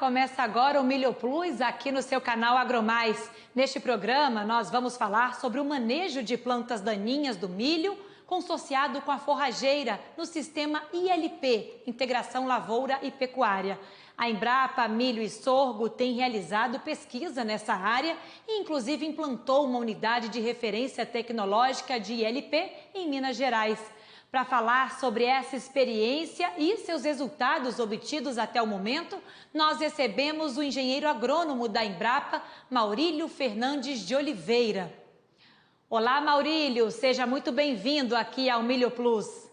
Começa agora o Milho Plus aqui no seu canal AgroMais. Neste programa, nós vamos falar sobre o manejo de plantas daninhas do milho, consorciado com a forrageira no sistema ILP, Integração Lavoura e Pecuária. A Embrapa Milho e Sorgo tem realizado pesquisa nessa área e inclusive implantou uma unidade de referência tecnológica de ILP em Minas Gerais. Para falar sobre essa experiência e seus resultados obtidos até o momento, nós recebemos o engenheiro agrônomo da Embrapa, Maurílio Fernandes de Oliveira. Olá, Maurílio, seja muito bem-vindo aqui ao Milho Plus.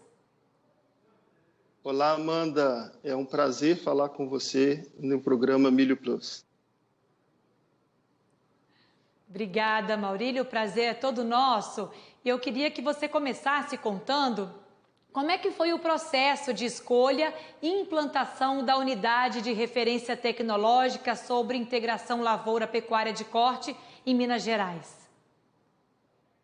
Olá, Amanda, é um prazer falar com você no programa Milho Plus. Obrigada, Maurílio, o prazer é todo nosso. Eu queria que você começasse contando como é que foi o processo de escolha e implantação da unidade de referência tecnológica sobre integração lavoura-pecuária de corte em Minas Gerais?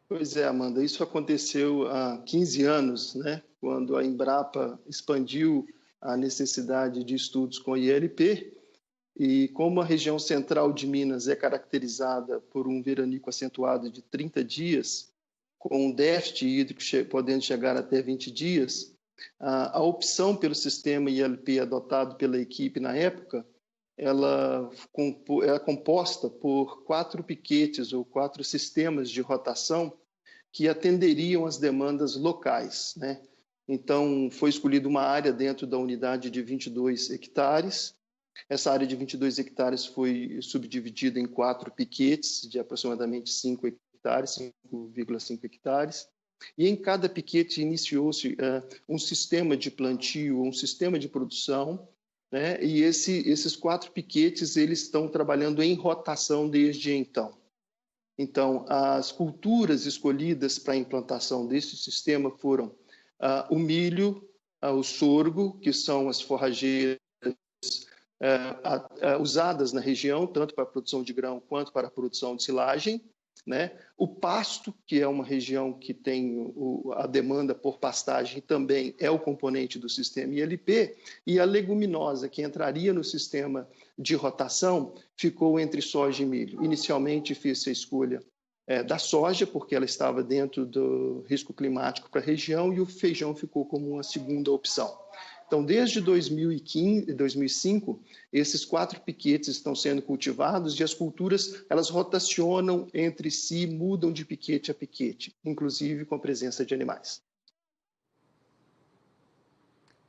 Pois é, Amanda, isso aconteceu há 15 anos, né? Quando a Embrapa expandiu a necessidade de estudos com ILP, e como a região central de Minas é caracterizada por um veranico acentuado de 30 dias, com um déficit hídrico podendo chegar até 20 dias, a opção pelo sistema ILP adotado pela equipe na época, ela é composta por 4 piquetes ou 4 sistemas de rotação que atenderiam às demandas locais, né? Então, foi escolhida uma área dentro da unidade de 22 hectares. Essa área de 22 hectares foi subdividida em 4 piquetes de aproximadamente 5 hectares, 5,5 hectares. E em cada piquete iniciou-se um sistema de plantio, um sistema de produção, né? E esses 4 piquetes eles estão trabalhando em rotação desde então. Então, as culturas escolhidas para a implantação desse sistema foram o milho, o sorgo, que são as forrageiras usadas na região, tanto para a produção de grão quanto para a produção de silagem, né? O pasto, que é uma região que tem a demanda por pastagem, também é o componente do sistema ILP, e a leguminosa, que entraria no sistema de rotação, ficou entre soja e milho. Inicialmente fiz a escolha da soja, porque ela estava dentro do risco climático para a região, e o feijão ficou como uma segunda opção. Então, desde 2005, esses 4 piquetes estão sendo cultivados e as culturas elas rotacionam entre si, mudam de piquete a piquete, inclusive com a presença de animais.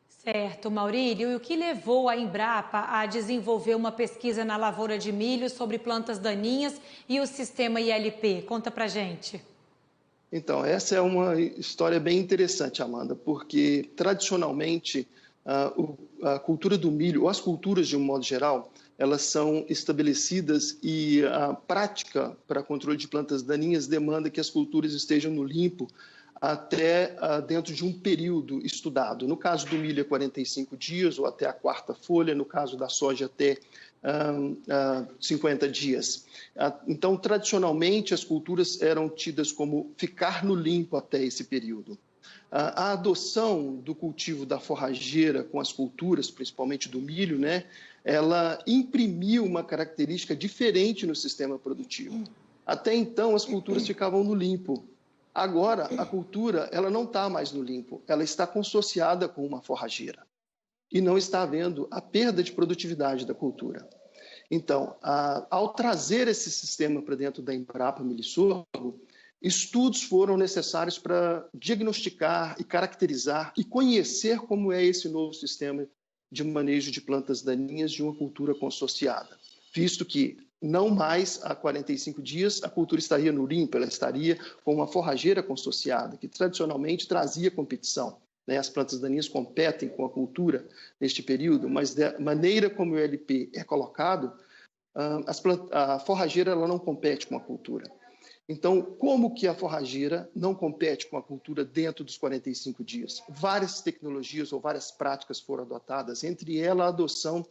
Certo, Maurílio. E o que levou a Embrapa a desenvolver uma pesquisa na lavoura de milho sobre plantas daninhas e o sistema ILP? Conta pra gente. Então, essa é uma história bem interessante, Amanda, porque tradicionalmente a cultura do milho, ou as culturas de um modo geral, elas são estabelecidas e a prática para controle de plantas daninhas demanda que as culturas estejam no limpo até dentro de um período estudado. No caso do milho é 45 dias ou até a 4ª folha, no caso da soja até 50 dias. Então, tradicionalmente, as culturas eram tidas como ficar no limpo até esse período. A adoção do cultivo da forrageira com as culturas, principalmente do milho, né, ela imprimiu uma característica diferente no sistema produtivo. Até então, as culturas ficavam no limpo. Agora, a cultura ela não está mais no limpo, ela está consorciada com uma forrageira. E não está havendo a perda de produtividade da cultura. Então, ao trazer esse sistema para dentro da Embrapa Milho e Sorgo, estudos foram necessários para diagnosticar e caracterizar e conhecer como é esse novo sistema de manejo de plantas daninhas de uma cultura consorciada, visto que não mais há 45 dias a cultura estaria no limpo, ela estaria com uma forrageira consorciada, que tradicionalmente trazia competição. As plantas daninhas competem com a cultura neste período, mas da maneira como o ILP é colocado, a forrageira ela não compete com a cultura. Então, como que a forrageira não compete com a cultura dentro dos 45 dias? Várias tecnologias ou várias práticas foram adotadas, entre elas a adoção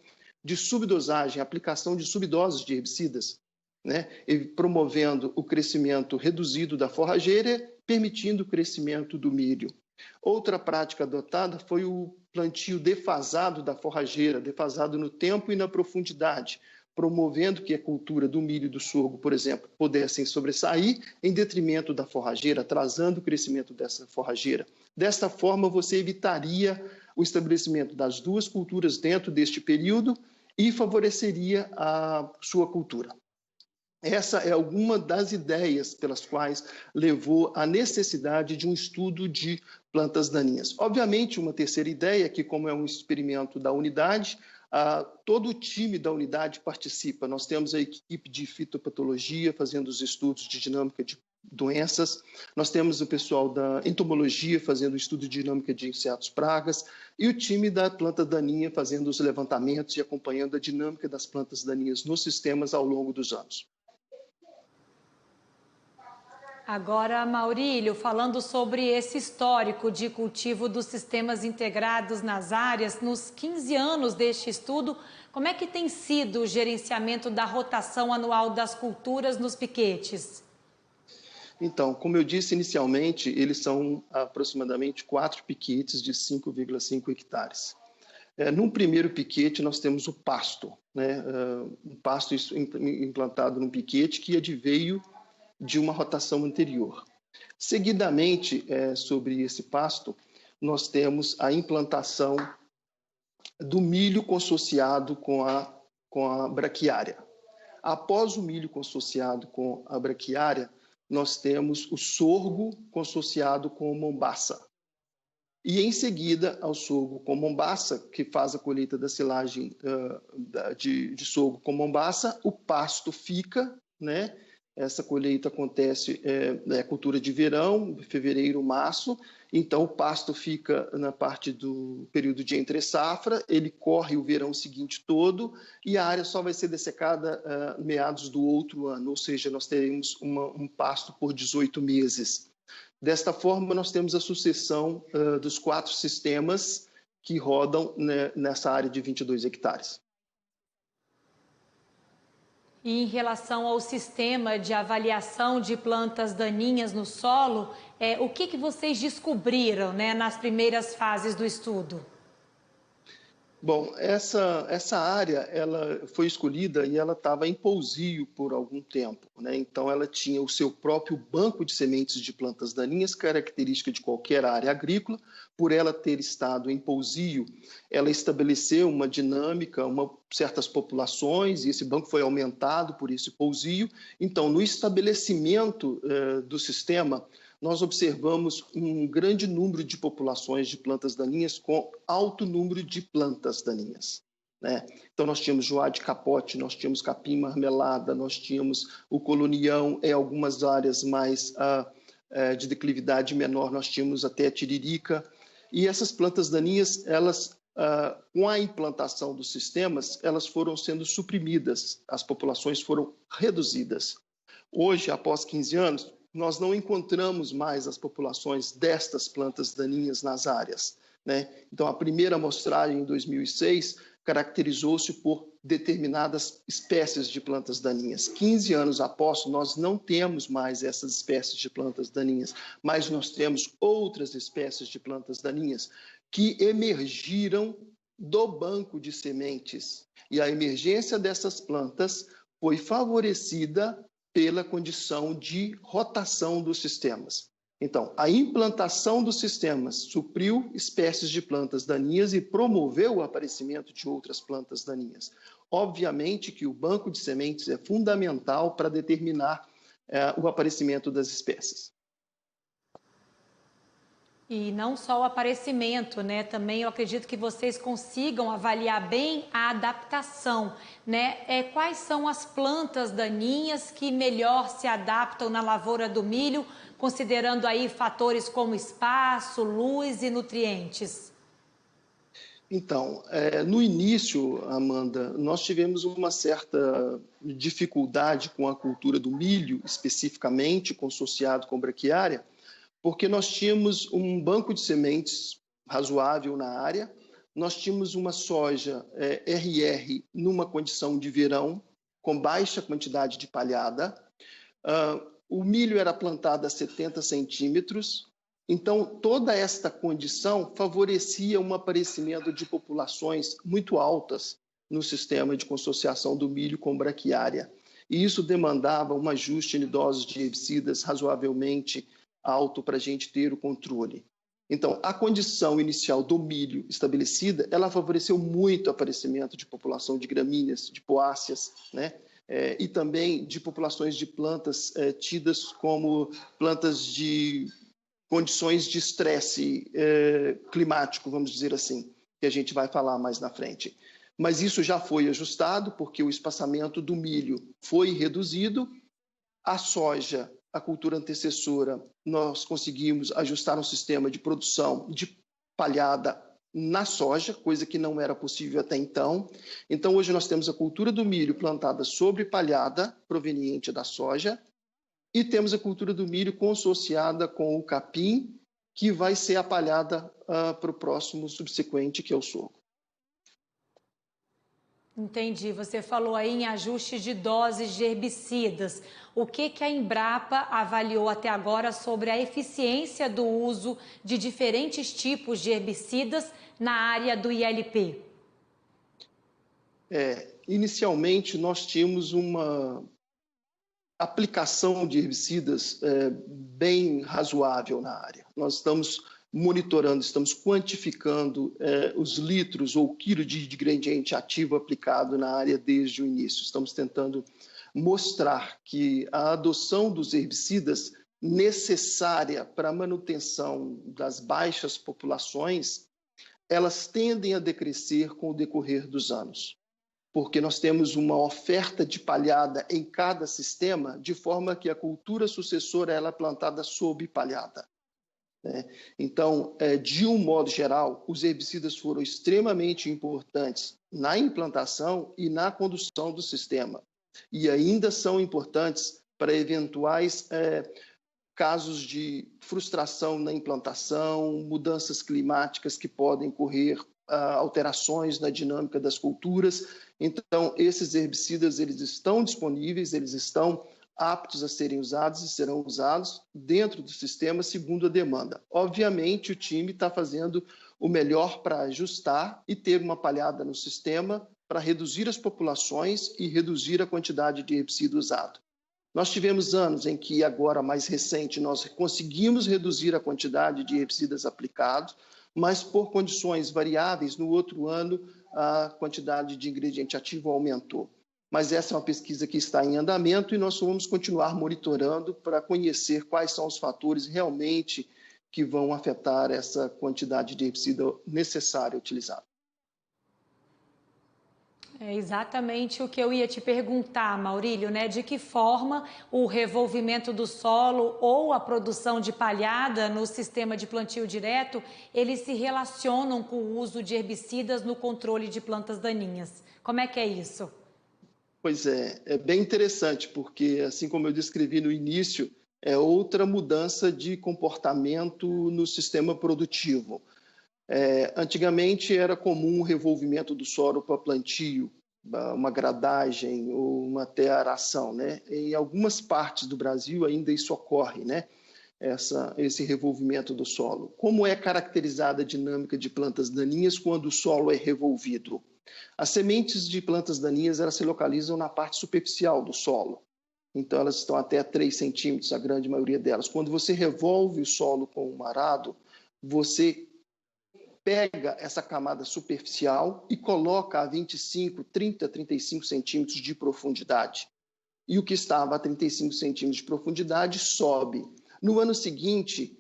de subdosagem, a aplicação de subdoses de herbicidas, né? E promovendo o crescimento reduzido da forrageira, permitindo o crescimento do milho. Outra prática adotada foi o plantio defasado da forrageira, defasado no tempo e na profundidade, promovendo que a cultura do milho e do sorgo, por exemplo, pudessem sobressair em detrimento da forrageira, atrasando o crescimento dessa forrageira. Desta forma, você evitaria o estabelecimento das duas culturas dentro deste período e favoreceria a sua cultura. Essa é alguma das ideias pelas quais levou à necessidade de um estudo de plantas daninhas. Obviamente, uma terceira ideia, que como é um experimento da unidade, todo o time da unidade participa. Nós temos a equipe de fitopatologia fazendo os estudos de dinâmica de doenças, nós temos o pessoal da entomologia fazendo o estudo de dinâmica de insetos pragas e o time da planta daninha fazendo os levantamentos e acompanhando a dinâmica das plantas daninhas nos sistemas ao longo dos anos. Agora, Maurílio, falando sobre esse histórico de cultivo dos sistemas integrados nas áreas, nos 15 anos deste estudo, como é que tem sido o gerenciamento da rotação anual das culturas nos piquetes? Então, como eu disse inicialmente, eles são aproximadamente 4 piquetes de 5,5 hectares. Num primeiro piquete, nós temos o pasto, né? Um pasto implantado num piquete que adveio de uma rotação anterior. Seguidamente, sobre esse pasto, nós temos a implantação do milho consociado com a braquiária. Após o milho consociado com a braquiária, nós temos o sorgo consociado com mombaça. E, em seguida, ao sorgo com mombaça, que faz a colheita da silagem de sorgo com mombaça, o pasto fica, né? Essa colheita acontece, é cultura de verão, fevereiro, março, então o pasto fica na parte do período de entre-safra, ele corre o verão seguinte todo e a área só vai ser dessecada meados do outro ano, ou seja, nós teremos um pasto por 18 meses. Desta forma, nós temos a sucessão dos 4 sistemas que rodam, né, nessa área de 22 hectares. E em relação ao sistema de avaliação de plantas daninhas no solo, o que vocês descobriram, né, nas primeiras fases do estudo? Bom, essa área ela foi escolhida e ela estava em pousio por algum tempo, né? Então ela tinha o seu próprio banco de sementes de plantas daninhas, característica de qualquer área agrícola. Por ela ter estado em pousio, ela estabeleceu uma dinâmica, certas populações, e esse banco foi aumentado por esse pousio. Então, no estabelecimento do sistema, nós observamos um grande número de populações de plantas daninhas com alto número de plantas daninhas, né? Então, nós tínhamos joá de capote, nós tínhamos capim marmelada, nós tínhamos o colonião, em algumas áreas mais de declividade menor, nós tínhamos até a tiririca. E essas plantas daninhas, elas, com a implantação dos sistemas, elas foram sendo suprimidas, as populações foram reduzidas. Hoje, após 15 anos, nós não encontramos mais as populações destas plantas daninhas nas áreas, né? Então, a primeira amostragem, em 2006, caracterizou-se por determinadas espécies de plantas daninhas. 15 anos após, nós não temos mais essas espécies de plantas daninhas, mas nós temos outras espécies de plantas daninhas que emergiram do banco de sementes. E a emergência dessas plantas foi favorecida pela condição de rotação dos sistemas. Então, a implantação dos sistemas supriu espécies de plantas daninhas e promoveu o aparecimento de outras plantas daninhas. Obviamente que o banco de sementes é fundamental para determinar o aparecimento das espécies. E não só o aparecimento, né? Também eu acredito que vocês consigam avaliar bem a adaptação, né? Quais são as plantas daninhas que melhor se adaptam na lavoura do milho, considerando aí fatores como espaço, luz e nutrientes? Então, no início, Amanda, nós tivemos uma certa dificuldade com a cultura do milho, especificamente consociado com braquiária, porque nós tínhamos um banco de sementes razoável na área, nós tínhamos uma soja RR numa condição de verão, com baixa quantidade de palhada, o milho era plantado a 70 centímetros, Então, toda esta condição favorecia um aparecimento de populações muito altas no sistema de consociação do milho com braquiária. E isso demandava um ajuste em doses de herbicidas razoavelmente alto para a gente ter o controle. Então, a condição inicial do milho estabelecida, ela favoreceu muito o aparecimento de população de gramíneas, de poáceas, né? E também de populações de plantas tidas como plantas de condições de estresse climático, vamos dizer assim, que a gente vai falar mais na frente. Mas isso já foi ajustado, porque o espaçamento do milho foi reduzido, a soja, a cultura antecessora, nós conseguimos ajustar um sistema de produção de palhada na soja, coisa que não era possível até então. Então, hoje nós temos a cultura do milho plantada sobre palhada, proveniente da soja, e temos a cultura do milho consociada com o capim, que vai ser a palhada para o próximo subsequente, que é o sorgo. Entendi. Você falou aí em ajuste de doses de herbicidas. O que a Embrapa avaliou até agora sobre a eficiência do uso de diferentes tipos de herbicidas na área do ILP? Inicialmente, nós tínhamos uma aplicação de herbicidas bem razoável na área. Nós estamos monitorando, estamos quantificando os litros ou quilo de ingrediente ativo aplicado na área desde o início. Estamos tentando mostrar que a adoção dos herbicidas necessária para a manutenção das baixas populações, elas tendem a decrescer com o decorrer dos anos, porque nós temos uma oferta de palhada em cada sistema, de forma que a cultura sucessora ela é plantada sob palhada. Então, de um modo geral, os herbicidas foram extremamente importantes na implantação e na condução do sistema, e ainda são importantes para eventuais casos de frustração na implantação, mudanças climáticas que podem ocorrer, alterações na dinâmica das culturas. Então, esses herbicidas eles estão disponíveis, eles estão aptos a serem usados e serão usados dentro do sistema segundo a demanda. Obviamente, o time está fazendo o melhor para ajustar e ter uma palhada no sistema para reduzir as populações e reduzir a quantidade de herbicida usado. Nós tivemos anos em que, agora mais recente, nós conseguimos reduzir a quantidade de herbicidas aplicados, mas por condições variáveis, no outro ano, a quantidade de ingrediente ativo aumentou. Mas essa é uma pesquisa que está em andamento e nós vamos continuar monitorando para conhecer quais são os fatores realmente que vão afetar essa quantidade de herbicida necessária utilizada. É exatamente o que eu ia te perguntar, Maurílio, né? De que forma o revolvimento do solo ou a produção de palhada no sistema de plantio direto, eles se relacionam com o uso de herbicidas no controle de plantas daninhas. Como é que é isso? Pois é bem interessante, porque assim como eu descrevi no início, é outra mudança de comportamento no sistema produtivo. Antigamente era comum o revolvimento do solo para plantio, uma gradagem ou uma aeração, né? Em algumas partes do Brasil ainda isso ocorre, né? Esse revolvimento do solo. Como é caracterizada a dinâmica de plantas daninhas quando o solo é revolvido? As sementes de plantas daninhas elas se localizam na parte superficial do solo. Então, elas estão até 3 centímetros, a grande maioria delas. Quando você revolve o solo com um arado, você pega essa camada superficial e coloca a 25, 30, 35 centímetros de profundidade. E o que estava a 35 centímetros de profundidade sobe. No ano seguinte,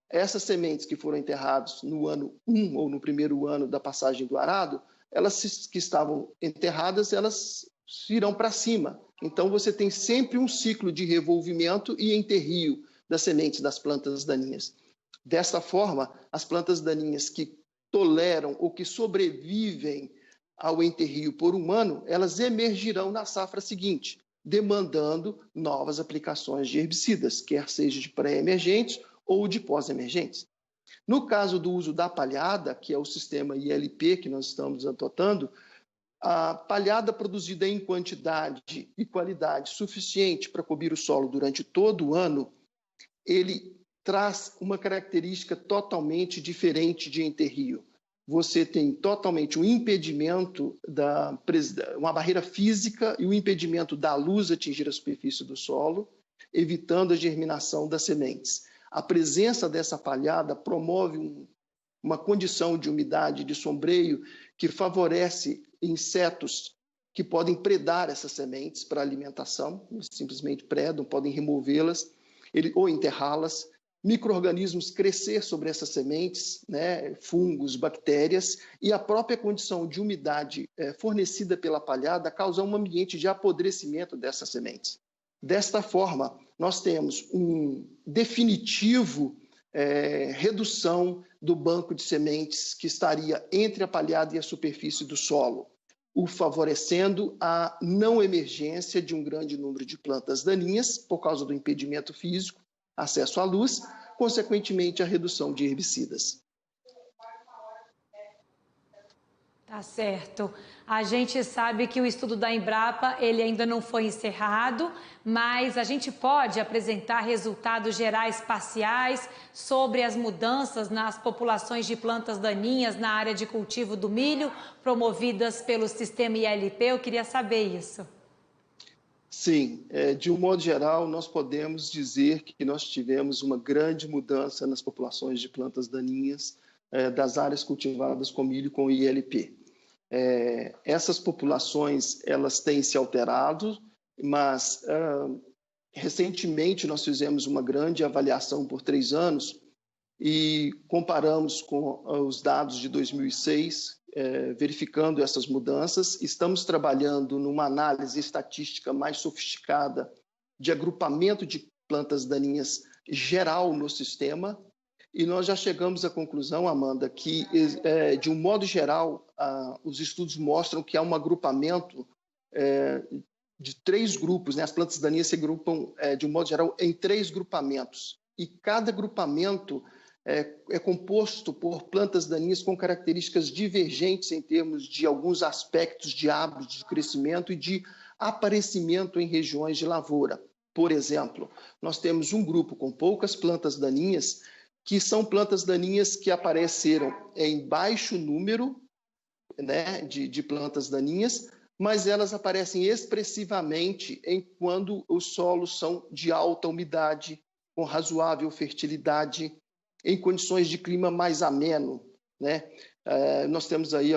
essas sementes que foram enterradas no ano 1 ou no primeiro ano da passagem do arado, elas que estavam enterradas, elas irão para cima. Então, você tem sempre um ciclo de revolvimento e enterrio das sementes das plantas daninhas. Desta forma, as plantas daninhas que toleram ou que sobrevivem ao enterrio por um ano, elas emergirão na safra seguinte, demandando novas aplicações de herbicidas, quer seja de pré-emergentes ou de pós-emergentes. No caso do uso da palhada, que é o sistema ILP que nós estamos adotando, a palhada produzida em quantidade e qualidade suficiente para cobrir o solo durante todo o ano, ele traz uma característica totalmente diferente de enterrio. Você tem totalmente um impedimento, uma barreira física e o impedimento da luz atingir a superfície do solo, evitando a germinação das sementes. A presença dessa palhada promove uma condição de umidade, de sombreio, que favorece insetos que podem predar essas sementes para alimentação, simplesmente predam, podem removê-las ou enterrá-las, micro-organismos crescer sobre essas sementes, né, fungos, bactérias, e a própria condição de umidade fornecida pela palhada causa um ambiente de apodrecimento dessas sementes. Desta forma, nós temos um definitivo redução do banco de sementes que estaria entre a palhada e a superfície do solo, o favorecendo a não emergência de um grande número de plantas daninhas por causa do impedimento físico, acesso à luz, consequentemente a redução de herbicidas. Tá certo. A gente sabe que o estudo da Embrapa, ele ainda não foi encerrado, mas a gente pode apresentar resultados gerais parciais sobre as mudanças nas populações de plantas daninhas na área de cultivo do milho, promovidas pelo sistema ILP. Eu queria saber isso. Sim, de um modo geral, nós podemos dizer que nós tivemos uma grande mudança nas populações de plantas daninhas das áreas cultivadas com milho com ILP. Essas populações, elas têm se alterado, mas recentemente nós fizemos uma grande avaliação por 3 anos e comparamos com os dados de 2006, verificando essas mudanças. Estamos trabalhando numa análise estatística mais sofisticada de agrupamento de plantas daninhas geral no sistema, e nós já chegamos à conclusão, Amanda, que, de um modo geral, os estudos mostram que há um agrupamento de 3 grupos, né? As plantas daninhas se agrupam, de um modo geral, em 3 grupamentos, e cada grupamento é composto por plantas daninhas com características divergentes em termos de alguns aspectos de hábitos de crescimento e de aparecimento em regiões de lavoura. Por exemplo, nós temos um grupo com poucas plantas daninhas, que são plantas daninhas que apareceram em baixo número, né, de plantas daninhas, mas elas aparecem expressivamente quando os solos são de alta umidade, com razoável fertilidade, em condições de clima mais ameno, né? Nós temos aí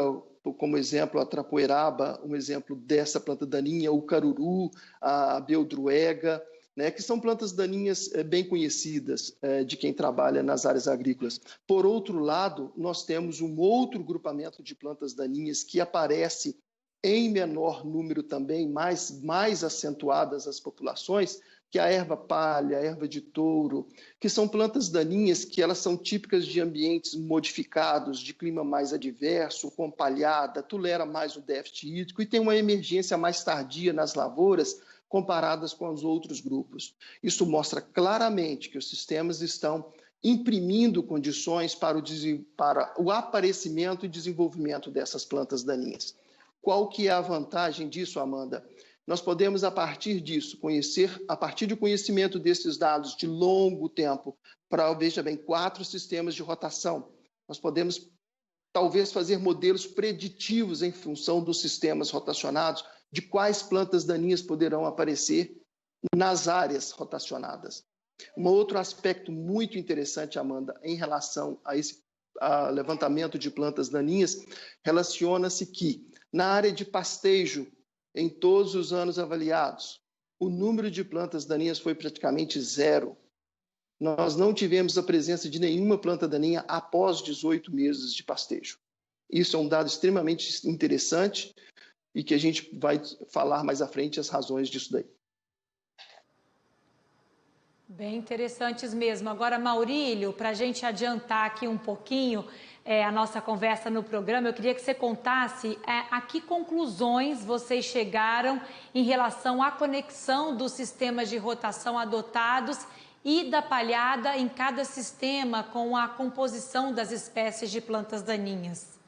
como exemplo a trapoeraba, um exemplo dessa planta daninha, o caruru, a beldroega, né, que são plantas daninhas bem conhecidas de quem trabalha nas áreas agrícolas. Por outro lado, nós temos um outro grupamento de plantas daninhas que aparece em menor número também, mais acentuadas as populações, que é a erva palha, a erva de touro, que são plantas daninhas que elas são típicas de ambientes modificados, de clima mais adverso, com palhada, tolera mais o déficit hídrico e tem uma emergência mais tardia nas lavouras, comparadas com os outros grupos. Isso mostra claramente que os sistemas estão imprimindo condições para o aparecimento e desenvolvimento dessas plantas daninhas. Qual que é a vantagem disso, Amanda? Nós podemos, a partir disso, a partir do conhecimento desses dados de longo tempo, para, veja bem, 4 sistemas de rotação, nós podemos talvez fazer modelos preditivos em função dos sistemas rotacionados, de quais plantas daninhas poderão aparecer nas áreas rotacionadas. Um outro aspecto muito interessante, Amanda, em relação a esse levantamento de plantas daninhas, relaciona-se que, na área de pastejo, em todos os anos avaliados, o número de plantas daninhas foi praticamente 0. Nós não tivemos a presença de nenhuma planta daninha após 18 meses de pastejo. Isso é um dado extremamente interessante e que a gente vai falar mais à frente as razões disso daí. Bem interessantes mesmo. Agora, Maurílio, para a gente adiantar aqui um pouquinho a nossa conversa no programa, eu queria que você contasse a que conclusões vocês chegaram em relação à conexão dos sistemas de rotação adotados e da palhada em cada sistema com a composição das espécies de plantas daninhas.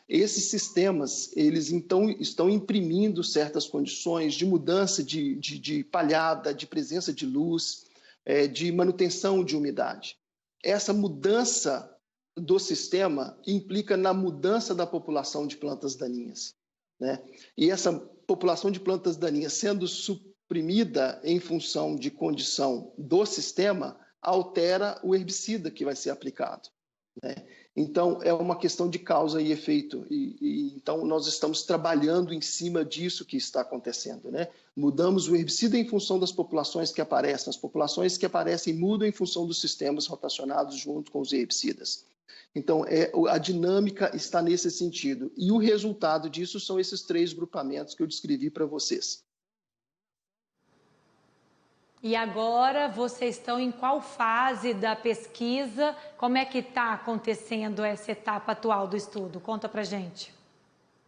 Esses sistemas, eles então estão imprimindo certas condições de mudança de palhada, de presença de luz, de manutenção de umidade. essa mudança do sistema implica na mudança da população de plantas daninhas, né? E essa população de plantas daninhas sendo suprimida em função de condição do sistema, altera o herbicida que vai ser aplicado, né? Então, é uma questão de causa e efeito. Então, nós estamos trabalhando em cima disso que está acontecendo, né? Mudamos o herbicida em função das populações que aparecem. As populações que aparecem mudam em função dos sistemas rotacionados junto com os herbicidas. Então, a dinâmica está nesse sentido. E o resultado disso são esses 3 grupamentos que eu descrevi para vocês. E agora, vocês estão em qual fase da pesquisa? Como é que está acontecendo essa etapa atual do estudo? Conta para gente.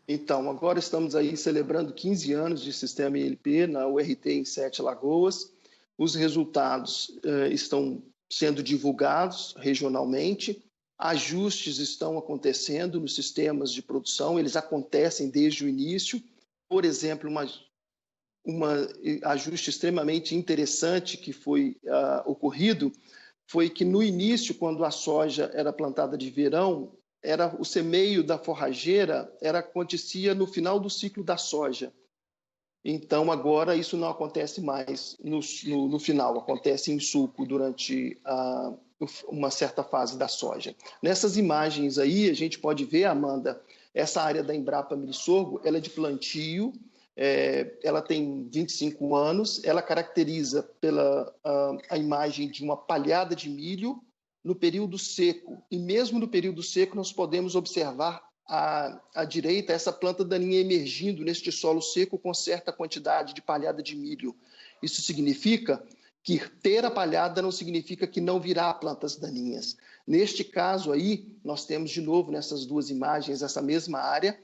Então, agora estamos aí celebrando 15 anos de sistema ILP na URT em 7 Lagoas. Os resultados estão sendo divulgados regionalmente. Ajustes estão acontecendo nos sistemas de produção, eles acontecem desde o início. Por exemplo, um ajuste extremamente interessante que foi ocorrido foi que no início, quando a soja era plantada de verão, o semeio da forrageira acontecia no final do ciclo da soja. Então, agora, isso não acontece mais no final, acontece em sulco durante uma certa fase da soja. Nessas imagens aí, a gente pode ver, Amanda, essa área da Embrapa Milho Sorgo, ela é de plantio, ela tem 25 anos, ela caracteriza pela a imagem de uma palhada de milho no período seco. E mesmo no período seco, nós podemos observar à direita essa planta daninha emergindo neste solo seco com certa quantidade de palhada de milho. Isso significa que ter a palhada não significa que não virá plantas daninhas. Neste caso aí, nós temos de novo nessas 2 imagens essa mesma área,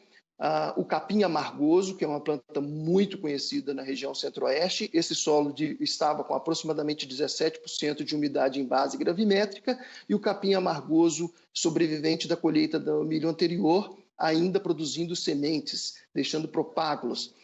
o capim amargoso, que é uma planta muito conhecida na região centro-oeste. Esse solo estava com aproximadamente 17% de umidade em base gravimétrica, e o capim amargoso, sobrevivente da colheita do milho anterior, ainda produzindo sementes, deixando propágulos.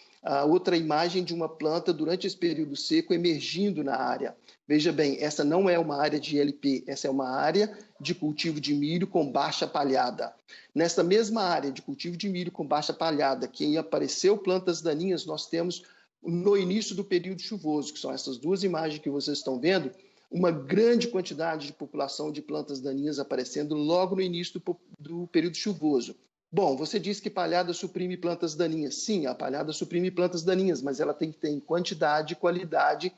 Outra imagem de uma planta durante esse período seco emergindo na área. Veja bem, essa não é uma área de ILP, essa é uma área de cultivo de milho com baixa palhada. Nessa mesma área de cultivo de milho com baixa palhada, que apareceu plantas daninhas, nós temos no início do período chuvoso, que são essas 2 imagens que vocês estão vendo, uma grande quantidade de população de plantas daninhas aparecendo logo no início do período chuvoso. Bom, você disse que palhada suprime plantas daninhas. Sim, a palhada suprime plantas daninhas, mas ela tem que ter quantidade e qualidade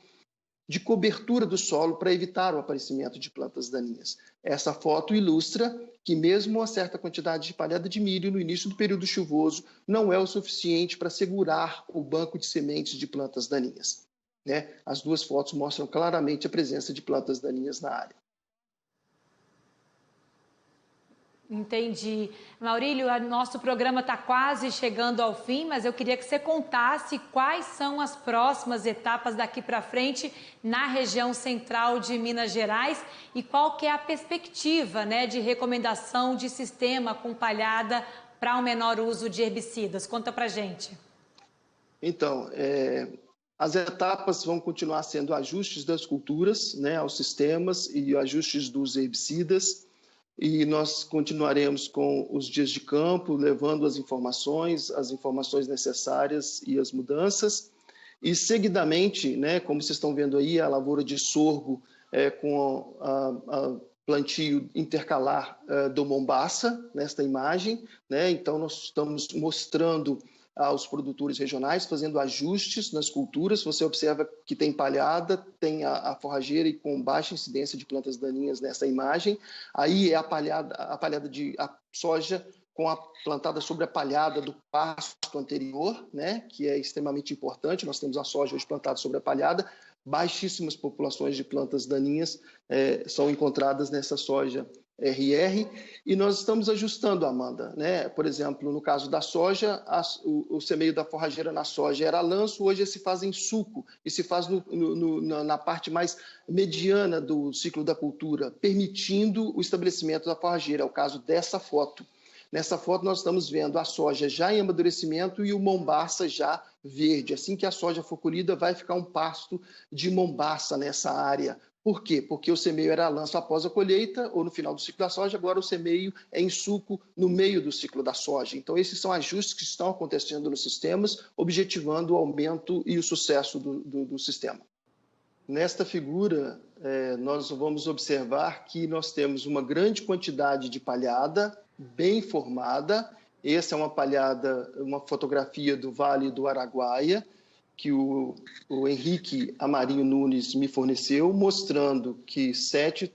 de cobertura do solo para evitar o aparecimento de plantas daninhas. Essa foto ilustra que mesmo uma certa quantidade de palhada de milho no início do período chuvoso não é o suficiente para segurar o banco de sementes de plantas daninhas, né? As 2 fotos mostram claramente a presença de plantas daninhas na área. Entendi. Maurílio, nosso programa está quase chegando ao fim, mas eu queria que você contasse quais são as próximas etapas daqui para frente na região central de Minas Gerais e qual que é a perspectiva, né, de recomendação de sistema com palhada para um menor uso de herbicidas. Conta para gente. Então, as etapas vão continuar sendo ajustes das culturas, né, aos sistemas e ajustes dos herbicidas. E nós continuaremos com os dias de campo, levando as informações necessárias e as mudanças. E, seguidamente, né, como vocês estão vendo aí, a lavoura de sorgo com a plantio intercalar do Mombaça, nesta imagem, né? Então, nós estamos mostrando aos produtores regionais, fazendo ajustes nas culturas. Você observa que tem palhada, tem a forrageira e com baixa incidência de plantas daninhas nessa imagem. Aí é a palhada de soja plantada sobre a palhada do pasto anterior, né, que é extremamente importante. Nós temos a soja hoje plantada sobre a palhada. Baixíssimas populações de plantas daninhas são encontradas nessa soja RR, e nós estamos ajustando, Amanda, né? Por exemplo, no caso da soja, o semeio da forrageira na soja era lanço, hoje se faz em suco, e se faz na parte mais mediana do ciclo da cultura, permitindo o estabelecimento da forrageira. É o caso dessa foto. Nessa foto nós estamos vendo a soja já em amadurecimento e o mombaça já verde. Assim que a soja for colhida, vai ficar um pasto de mombaça nessa área, Por quê? Porque o semeio era lanço após a colheita ou no final do ciclo da soja, agora o semeio é em suco no meio do ciclo da soja. Então, esses são ajustes que estão acontecendo nos sistemas, objetivando o aumento e o sucesso do sistema. Nesta figura, nós vamos observar que nós temos uma grande quantidade de palhada bem formada. Essa é uma palhada, uma fotografia do Vale do Araguaia, que o Henrique Amarinho Nunes me forneceu, mostrando que 7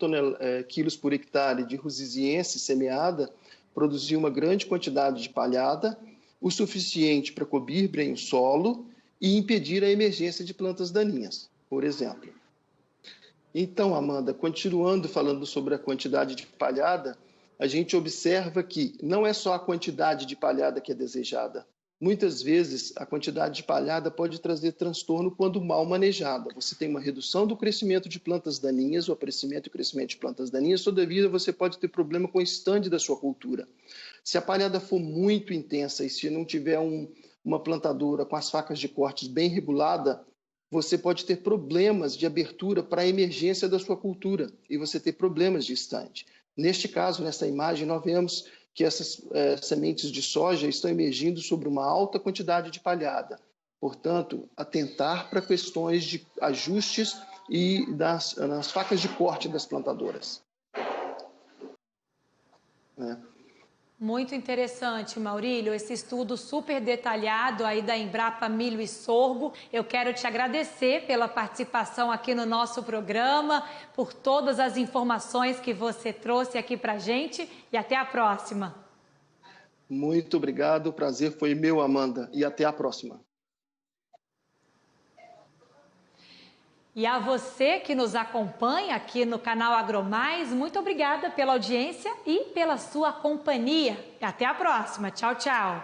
quilos por hectare de rusiziense semeada produzia uma grande quantidade de palhada, o suficiente para cobrir bem o solo e impedir a emergência de plantas daninhas, por exemplo. Então, Amanda, continuando falando sobre a quantidade de palhada, a gente observa que não é só a quantidade de palhada que é desejada. Muitas vezes, a quantidade de palhada pode trazer transtorno quando mal manejada. Você tem uma redução do crescimento de plantas daninhas, o aparecimento e crescimento de plantas daninhas, todavia você pode ter problema com o estande da sua cultura. Se a palhada for muito intensa e se não tiver uma plantadora com as facas de cortes bem regulada, você pode ter problemas de abertura para a emergência da sua cultura e você ter problemas de estande. Neste caso, nessa imagem, nós vemos que essas sementes de soja estão emergindo sobre uma alta quantidade de palhada. Portanto, atentar para questões de ajustes e nas facas de corte das plantadoras. Muito interessante, Maurílio, esse estudo super detalhado aí da Embrapa Milho e Sorgo. Eu quero te agradecer pela participação aqui no nosso programa, por todas as informações que você trouxe aqui para a gente e até a próxima. Muito obrigado, o prazer foi meu, Amanda, e até a próxima. E a você que nos acompanha aqui no canal AgroMais, muito obrigada pela audiência e pela sua companhia. Até a próxima. Tchau, tchau.